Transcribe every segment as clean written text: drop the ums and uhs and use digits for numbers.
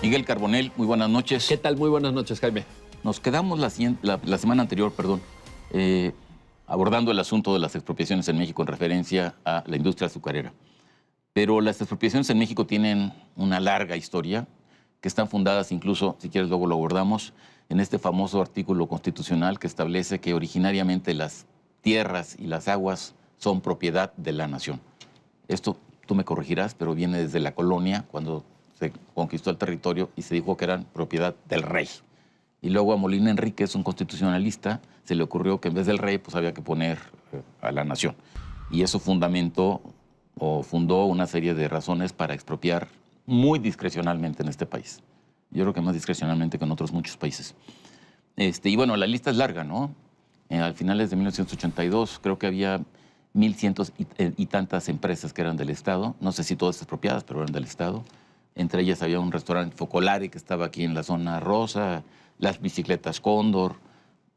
Miguel Carbonell, muy buenas noches. ¿Qué tal? Muy buenas noches, Jaime. Nos quedamos la semana anterior, abordando el asunto de las expropiaciones en México en referencia a la industria azucarera. Pero las expropiaciones en México tienen una larga historia, que están fundadas incluso, si quieres luego lo abordamos, en este famoso artículo constitucional que establece que originariamente las tierras y las aguas son propiedad de la nación. Esto, tú me corregirás, pero viene desde la colonia, cuando se conquistó el territorio y se dijo que eran propiedad del rey. Y luego a Molina Enríquez, un constitucionalista, se le ocurrió que en vez del rey pues había que poner a la nación. Y eso fundamentó o fundó una serie de razones para expropiar muy discrecionalmente en este país. Yo creo que más discrecionalmente que en otros muchos países. Y bueno, la lista es larga, ¿no? Al finales de 1982 creo que había 1,100 y tantas empresas que eran del Estado. No sé si todas expropiadas, pero eran del Estado. Entre ellas había un restaurante Focolare que estaba aquí en la zona rosa, las bicicletas Cóndor,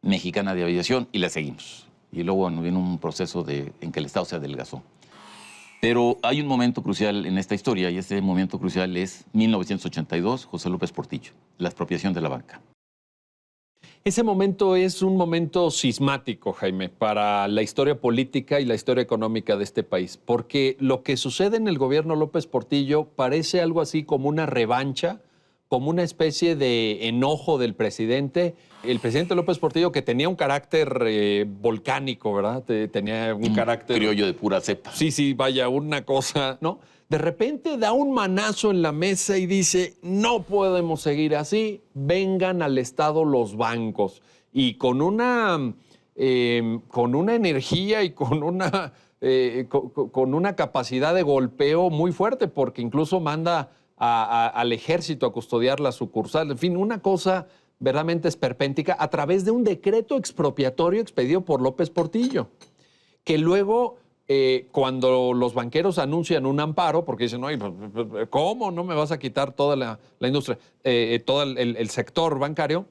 Mexicana de Aviación, y la seguimos. Y luego bueno, vino un proceso en que el Estado se adelgazó. Pero hay un momento crucial en esta historia, y ese momento crucial es 1982, José López Portillo, la expropiación de la banca. Ese momento es un momento sismático, Jaime, para la historia política y la historia económica de este país, porque lo que sucede en el gobierno López Portillo parece algo así como una revancha, como una especie de enojo del presidente. El presidente López Portillo, que tenía un carácter volcánico, ¿verdad? Tenía un carácter... criollo de pura cepa. Sí, vaya, una cosa, ¿no? De repente da un manazo en la mesa y dice, no podemos seguir así, vengan al Estado los bancos. Y con una energía y con una capacidad de golpeo muy fuerte, porque incluso manda al ejército a custodiar la sucursal. En fin, una cosa verdaderamente esperpéntica a través de un decreto expropiatorio expedido por López Portillo, que luego... cuando los banqueros anuncian un amparo, porque dicen, oye, ¿cómo no me vas a quitar toda la industria, todo el sector bancario?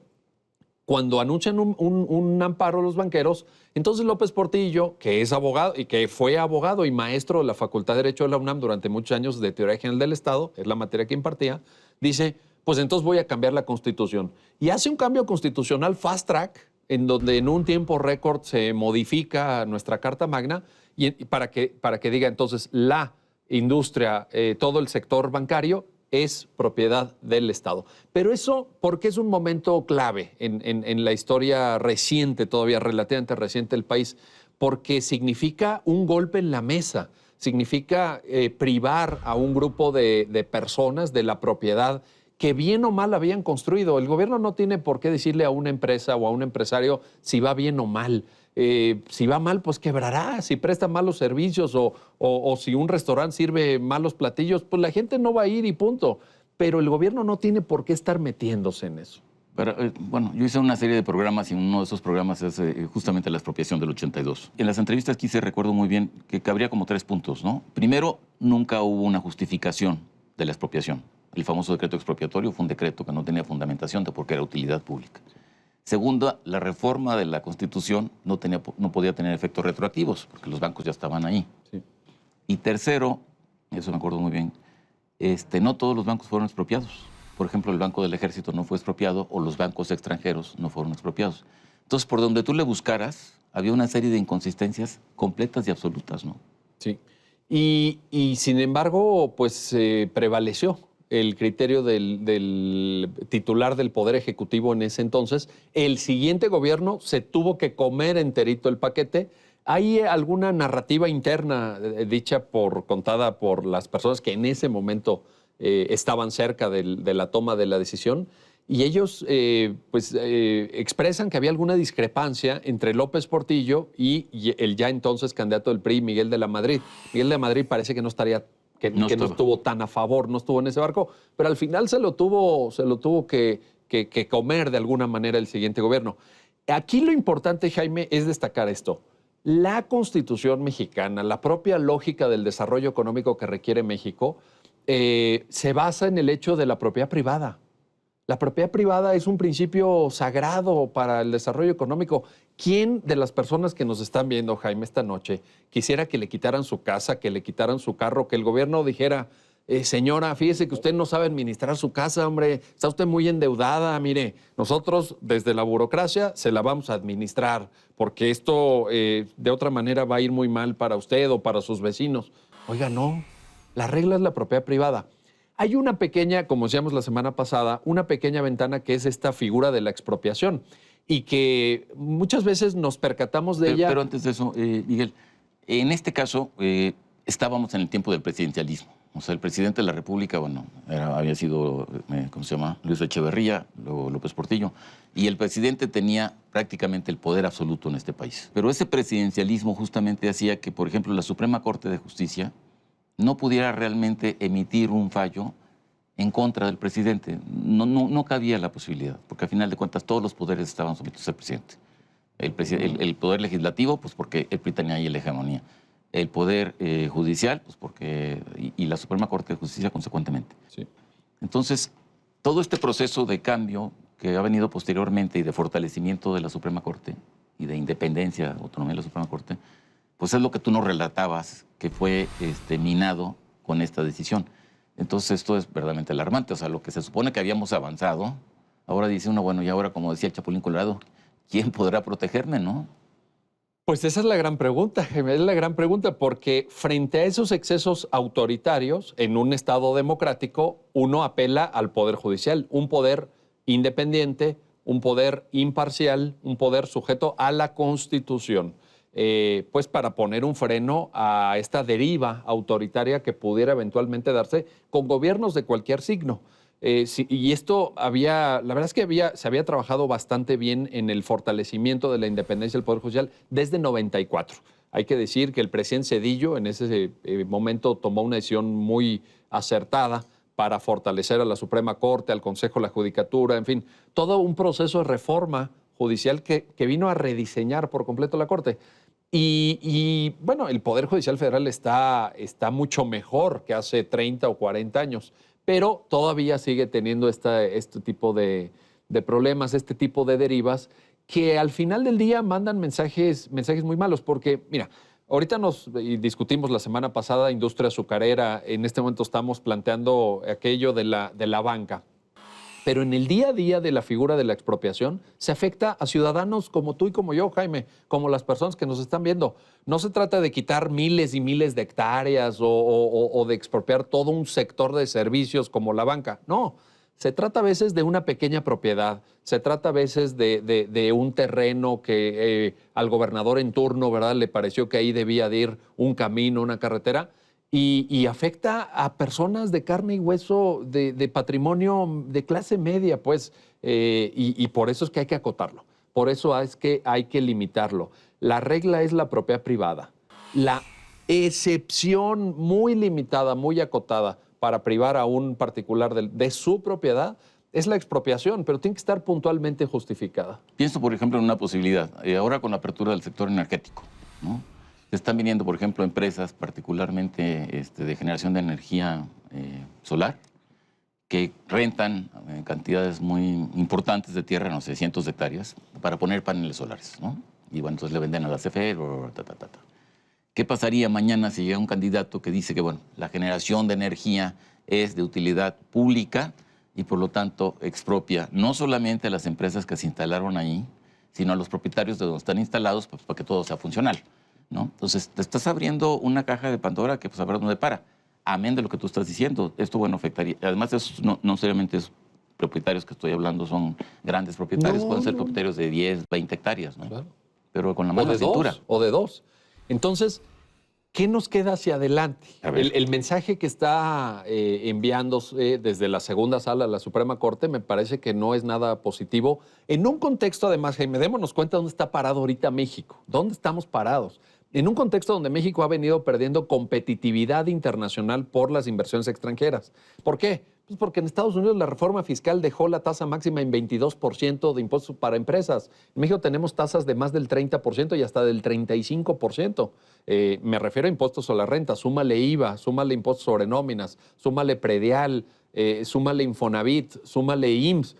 Cuando anuncian un amparo los banqueros, entonces López Portillo, que es abogado y que fue abogado y maestro de la Facultad de Derecho de la UNAM durante muchos años de Teoría General del Estado, es la materia que impartía, dice, pues entonces voy a cambiar la Constitución. Y hace un cambio constitucional fast track, en donde en un tiempo récord se modifica nuestra Carta Magna, y para que diga entonces la industria, todo el sector bancario es propiedad del Estado. Pero eso, porque es un momento clave en la historia reciente, todavía relativamente reciente del país, porque significa un golpe en la mesa, significa privar a un grupo de personas de la propiedad que bien o mal habían construido. El gobierno no tiene por qué decirle a una empresa o a un empresario si va bien o mal. Si va mal, pues quebrará. Si presta malos servicios o si un restaurante sirve malos platillos, pues la gente no va a ir y punto. Pero el gobierno no tiene por qué estar metiéndose en eso. Pero, bueno, yo hice una serie de programas y uno de esos programas es justamente la expropiación del 82. En las entrevistas que hice recuerdo muy bien que cabría como 3 puntos, ¿no? Primero, nunca hubo una justificación de la expropiación. El famoso decreto expropiatorio fue un decreto que no tenía fundamentación de por qué era utilidad pública. Segunda, la reforma de la Constitución no podía tener efectos retroactivos, porque los bancos ya estaban ahí. Sí. Y tercero, eso me acuerdo muy bien, no todos los bancos fueron expropiados. Por ejemplo, el Banco del Ejército no fue expropiado o los bancos extranjeros no fueron expropiados. Entonces, por donde tú le buscaras, había una serie de inconsistencias completas y absolutas, ¿no? Sí. Y sin embargo, pues prevaleció el criterio del titular del Poder Ejecutivo en ese entonces. El siguiente gobierno se tuvo que comer enterito el paquete. ¿Hay alguna narrativa interna contada por las personas que en ese momento estaban cerca de la toma de la decisión? Y ellos expresan que había alguna discrepancia entre López Portillo y el ya entonces candidato del PRI, Miguel de la Madrid. Miguel de la Madrid parece que no estuvo tan a favor, no estuvo en ese barco, pero al final se lo tuvo que comer de alguna manera el siguiente gobierno. Aquí lo importante, Jaime, es destacar esto. La Constitución mexicana, la propia lógica del desarrollo económico que requiere México, se basa en el hecho de la propiedad privada. La propiedad privada es un principio sagrado para el desarrollo económico. ¿Quién de las personas que nos están viendo, Jaime, esta noche, quisiera que le quitaran su casa, que le quitaran su carro, que el gobierno dijera, señora, fíjese que usted no sabe administrar su casa, hombre, está usted muy endeudada, mire, nosotros desde la burocracia se la vamos a administrar, porque esto de otra manera va a ir muy mal para usted o para sus vecinos. Oiga, no, la regla es la propiedad privada. Hay una pequeña, como decíamos la semana pasada, una pequeña ventana que es esta figura de la expropiación y que muchas veces nos percatamos de ella. Pero antes de eso, Miguel, en este caso estábamos en el tiempo del presidencialismo. O sea, el presidente de la República, bueno, había sido, ¿cómo se llama? Luis Echeverría, luego López Portillo, y el presidente tenía prácticamente el poder absoluto en este país. Pero ese presidencialismo justamente hacía que, por ejemplo, la Suprema Corte de Justicia no pudiera realmente emitir un fallo en contra del presidente. No cabía la posibilidad, porque al final de cuentas todos los poderes estaban sometidos al presidente. El poder legislativo, pues porque el PRI tenía ahí la hegemonía. El poder judicial, pues porque, y la Suprema Corte de Justicia consecuentemente. Sí. Entonces, todo este proceso de cambio que ha venido posteriormente y de fortalecimiento de la Suprema Corte y de independencia, autonomía de la Suprema Corte, pues es lo que tú nos relatabas, que fue minado con esta decisión. Entonces, esto es verdaderamente alarmante. O sea, lo que se supone que habíamos avanzado, ahora dice uno, bueno, y ahora, como decía el Chapulín Colorado, ¿quién podrá protegerme, no? Pues esa es la gran pregunta, es la gran pregunta, porque frente a esos excesos autoritarios en un Estado democrático, uno apela al Poder Judicial, un poder independiente, un poder imparcial, un poder sujeto a la Constitución, pues para poner un freno a esta deriva autoritaria que pudiera eventualmente darse con gobiernos de cualquier signo. Sí, y esto la verdad es que se había trabajado bastante bien en el fortalecimiento de la independencia del Poder Judicial desde 94. Hay que decir que el presidente Zedillo en ese momento tomó una decisión muy acertada para fortalecer a la Suprema Corte, al Consejo de la Judicatura, en fin, todo un proceso de reforma judicial que vino a rediseñar por completo la Corte. Bueno, el Poder Judicial Federal está mucho mejor que hace 30 o 40 años. Pero todavía sigue teniendo este tipo de problemas, este tipo de derivas, que al final del día mandan mensajes muy malos. Porque, mira, ahorita discutimos la semana pasada industria azucarera, en este momento estamos planteando aquello de la banca. Pero en el día a día de la figura de la expropiación se afecta a ciudadanos como tú y como yo, Jaime, como las personas que nos están viendo. No se trata de quitar miles y miles de hectáreas o de expropiar todo un sector de servicios como la banca. No, se trata a veces de una pequeña propiedad, se trata a veces de un terreno que al gobernador en turno, ¿verdad?, le pareció que ahí debía de ir un camino, una carretera. Y afecta a personas de carne y hueso, de patrimonio de clase media, pues, y por eso es que hay que acotarlo, por eso es que hay que limitarlo. La regla es la propiedad privada. La excepción muy limitada, muy acotada para privar a un particular de su propiedad es la expropiación, pero tiene que estar puntualmente justificada. Pienso, por ejemplo, en una posibilidad, ahora con la apertura del sector energético, ¿no? Están viniendo, por ejemplo, empresas particularmente de generación de energía solar que rentan cantidades muy importantes de tierra, no sé, cientos de hectáreas, para poner paneles solares, ¿no? Y bueno, entonces le venden a la CFE, ¿Qué pasaría mañana si llega un candidato que dice que, bueno, la generación de energía es de utilidad pública y por lo tanto expropia no solamente a las empresas que se instalaron ahí, sino a los propietarios de donde están instalados, pues, para que todo sea funcional, ¿no? Entonces, te estás abriendo una caja de Pandora que pues a ver dónde para. Amén de lo que tú estás diciendo. Esto, bueno, afectaría. Además, no seriamente es propietarios que estoy hablando, son grandes propietarios. Pueden ser propietarios de 10, 20 hectáreas, ¿no? Claro. Pero con la mano en la cintura. O de dos. Entonces, ¿qué nos queda hacia adelante? El mensaje que está enviándose desde la segunda sala de la Suprema Corte me parece que no es nada positivo. En un contexto, además, Jaime, démonos cuenta dónde está parado ahorita México. ¿Dónde estamos parados? En un contexto donde México ha venido perdiendo competitividad internacional por las inversiones extranjeras. ¿Por qué? Pues porque en Estados Unidos la reforma fiscal dejó la tasa máxima en 22% de impuestos para empresas. En México tenemos tasas de más del 30% y hasta del 35%. Me refiero a impuestos sobre la renta, súmale IVA, súmale impuestos sobre nóminas, súmale predial, súmale Infonavit, súmale IMSS.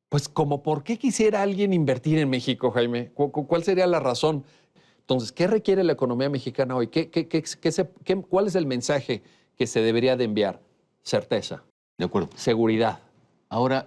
Pues como, ¿por qué quisiera alguien invertir en México, Jaime? ¿Cuál sería la razón? Entonces, ¿qué requiere la economía mexicana hoy? ¿Cuál es el mensaje que se debería de enviar? Certeza, De acuerdo. seguridad. Ahora,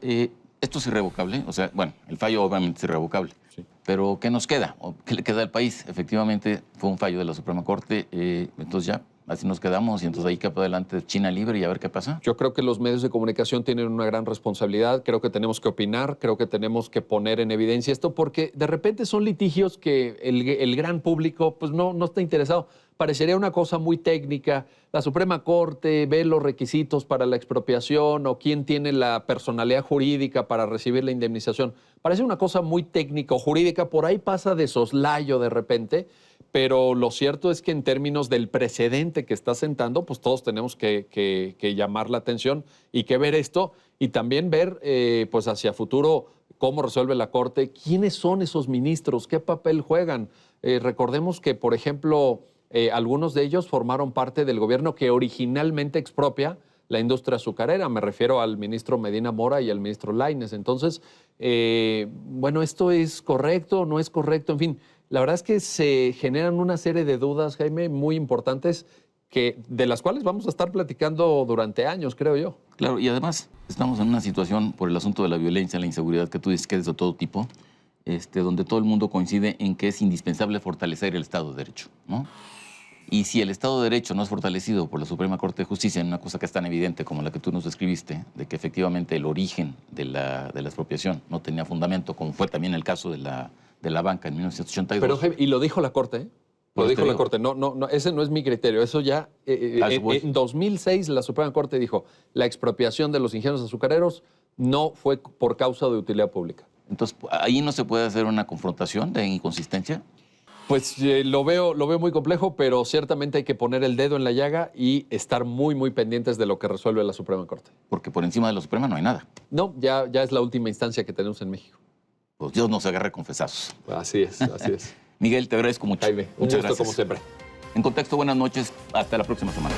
esto es irrevocable, o sea, bueno, el fallo obviamente es irrevocable, Sí. pero ¿qué nos queda? ¿O qué le queda al país? Efectivamente, fue un fallo de la Suprema Corte, entonces ya, así nos quedamos y entonces ahí que para adelante China libre y a ver qué pasa. Yo creo que los medios de comunicación tienen una gran responsabilidad, creo que tenemos que opinar, creo que tenemos que poner en evidencia esto, porque de repente son litigios que el gran público pues no está interesado. Parecería una cosa muy técnica. La Suprema Corte ve los requisitos para la expropiación o quién tiene la personalidad jurídica para recibir la indemnización. Parece una cosa muy técnica o jurídica, por ahí pasa de soslayo de repente, pero lo cierto es que en términos del precedente que está sentando, pues todos tenemos que llamar la atención y que ver esto y también ver pues hacia futuro cómo resuelve la Corte, quiénes son esos ministros, qué papel juegan. Recordemos que, por ejemplo, algunos de ellos formaron parte del gobierno que originalmente expropia la industria azucarera. Me refiero al ministro Medina Mora y al ministro Lainez. Entonces, bueno, ¿esto es correcto o no es correcto? En fin, la verdad es que se generan una serie de dudas, Jaime, muy importantes, de las cuales vamos a estar platicando durante años, creo yo. Claro, y además estamos en una situación por el asunto de la violencia, la inseguridad que tú dices que es de todo tipo, donde todo el mundo coincide en que es indispensable fortalecer el Estado de Derecho, ¿no? Y si el Estado de Derecho no es fortalecido por la Suprema Corte de Justicia en una cosa que es tan evidente como la que tú nos describiste, de que efectivamente el origen de la expropiación no tenía fundamento, como fue también el caso de la banca en 1982. Pero, Jaime, y lo dijo la Corte, ¿eh? Lo dijo la Corte. No, ese no es mi criterio. Eso ya, en 2006 la Suprema Corte dijo, la expropiación de los ingenieros azucareros no fue por causa de utilidad pública. Entonces, ¿ahí no se puede hacer una confrontación de inconsistencia? Pues lo veo muy complejo, pero ciertamente hay que poner el dedo en la llaga y estar muy, muy pendientes de lo que resuelve la Suprema Corte. Porque por encima de la Suprema no hay nada. No, ya es la última instancia que tenemos en México. Pues Dios nos agarre confesazos. Así es, así es. Miguel, te agradezco mucho. Jaime, un Muchas gusto gracias. como siempre. En Contexto, buenas noches. Hasta la próxima semana.